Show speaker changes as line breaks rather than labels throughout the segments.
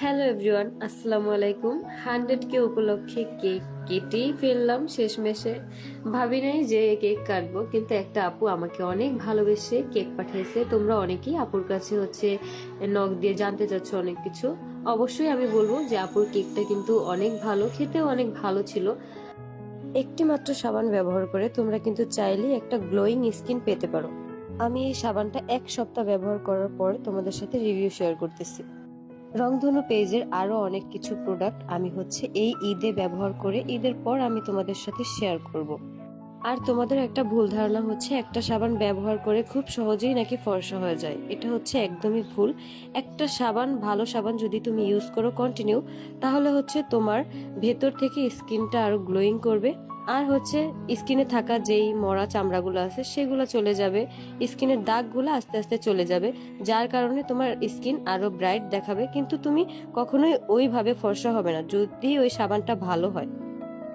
Hello everyone, আসসালামু আলাইকুম। 100K উপলক্ষে কেক কেটেই ফেললাম শেষমেশে। ভাবি নাই যে কেক কাটবো, কিন্তু একটা আপু আমাকে অনেক ভালোবেসে কেক পাঠিয়েছে। তোমরা অনেকেই আপুর কাছে নক দিয়ে জানতে চাচ্ছ অনেক কিছু। অবশ্যই আমি বলবো যে আপুর কেকটা কিন্তু অনেক ভালো, খেতেও অনেক ভালো ছিল। একটি মাত্র সাবান ব্যবহার করে তোমরা কিন্তু চাইলেই একটা গ্লোয়িং স্কিন পেতে পারো। আমি এই সাবানটা 1 সপ্তাহ ব্যবহার করার পর তোমাদের সাথে রিভিউ শেয়ার করতেছি। রংধনু পেজের আরো অনেক কিছু প্রোডাক্ট আমি এই ঈদে ব্যবহার করে ঈদের পর আমি তোমাদের সাথে শেয়ার করব। আর তোমাদের একটা ভুল ধারণা একটা সাবান ব্যবহার করে খুব সহজেই নাকি ফর্সা হয়ে যায়। এটা একদমই ভুল। একটা সাবান, ভালো সাবান যদি তুমি ইউজ করো কন্টিনিউ, তাহলে তোমার ভেতর থেকে স্কিনটা আরো গ্লোয়িং করবে। আর স্কিনে থাকা যেই মরা চামড়াগুলো আছে সেগুলো চলে যাবে, স্কিনের দাগগুলো আস্তে আস্তে চলে যাবে, যার কারণে তোমার স্কিন আরো ব্রাইট দেখাবে। কিন্তু তুমি কখনোই ওইভাবে ফর্সা হবে না যদি ওই সাবানটা ভালো হয়।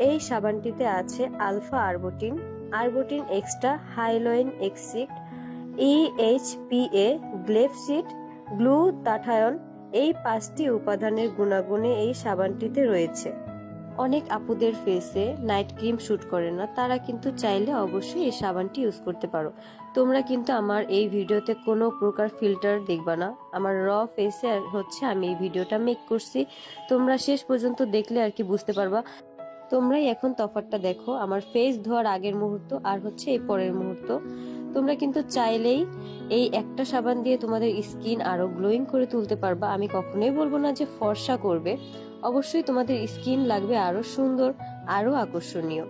এই সাবানটিতে আছে আলফা আরবুটিন, আরবুটিন এক্সট্রা, হাইলোইন এক্সিট, EHPA, গ্লেফসিড, গ্লুটাথায়ন। এই 5টি উপাদানের গুণাগুণে এই সাবানটিতে রয়েছে। অনেক আপুদের ফেসে নাইট ক্রিম শুট করে না, তারা কিন্তু চাইলে অবশ্যই এই সাবানটি ইউজ করতে পারো। তোমরা কিন্তু আমার এই ভিডিওতে কোনো প্রকার ফিল্টার দেখবা না, আমার র ফেসে আমি এই ভিডিওটা মেক করছি। তোমরা শেষ পর্যন্ত দেখলে আর কি বুঝতে পারবা। তোমরাই এখন তফাৎটা দেখো, আমার ফেস ধোয়ার আগের মুহূর্ত আর এই পরের মুহূর্ত। তোমরা কিন্তু চাইলেই এই একটা সাবান দিয়ে তোমাদের স্কিন আরো গ্লোয়িং করে তুলতে পারবা। আমি কখনোই বলবো না যে ফর্সা করবে, অবশ্যই তোমাদের স্কিন লাগবে আরো সুন্দর, আরো আকর্ষণীয়।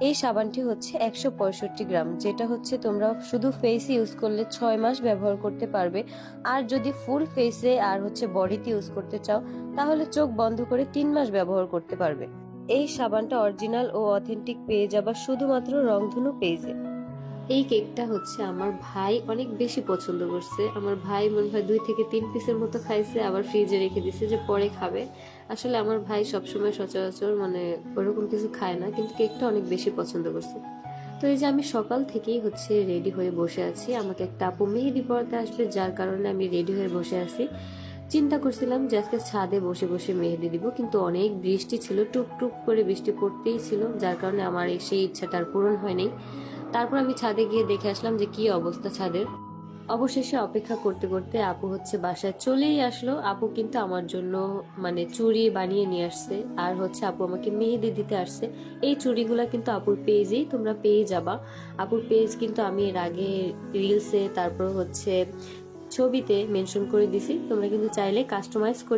এই সাবানটি 165 গ্রাম, যেটা তোমরা শুধু ফেসে ইউজ করলে 6 মাস ব্যবহার করতে পারবে। আর যদি ফুল ফেসে আর বডিতে ইউজ করতে চাও, তাহলে চোখ বন্ধ করে 3 মাস ব্যবহার করতে পারবে। এই সাবানটা অরিজিনাল ও অথেন্টিক পেয়ে যাবা শুধুমাত্র রংধনু পেজে। এই কেকটা আমার ভাই অনেক বেশি পছন্দ করছে। আমার ভাই মনে হয় 2 থেকে 3 পিসের মতো খাইছে, আবার ফ্রিজে রেখে দিছে যে পরে খাবে। আসলে আমার ভাই সবসময় সচরাচর ওরকম কিছু খায় না, কিন্তু কেকটা অনেক বেশি পছন্দ করছে। তো এই যে আমি সকাল থেকেই রেডি হয়ে বসে আছি। আমাকে একটা আপু মেহেদি পড়াতে আসবে, যার কারণে আমি রেডি হয়ে বসে আছি। চিন্তা করছিলাম যে আজকে ছাদে বসে বসে মেহেদি দিব, কিন্তু অনেক বৃষ্টি ছিল, টুক করে বৃষ্টি পড়তেই ছিল, যার কারণে আমার সেই ইচ্ছাটা আর পূরণ হয়নি। তারপর আমি ছাদে গিয়ে দেখে আসলাম যে কি অবস্থা ছাদের। অবশেষে অপেক্ষা করতে করতে আপু বাসায় চলেই আসলো। আপু কিন্তু আমার জন্য চুড়ি বানিয়ে নিয়ে আসছে, আর আপু আমাকে মেহেদি দিতে আসছে। এই চুড়িগুলা কিন্তু আপুর পেজেই তোমরা পেয়ে যাবা। আপুর পেজ কিন্তু আমি এর আগে রিলসে, তারপর ছবিতে মেনশন করে দিছি। তোমরা কিন্তু চাইলে কাস্টমাইজ করে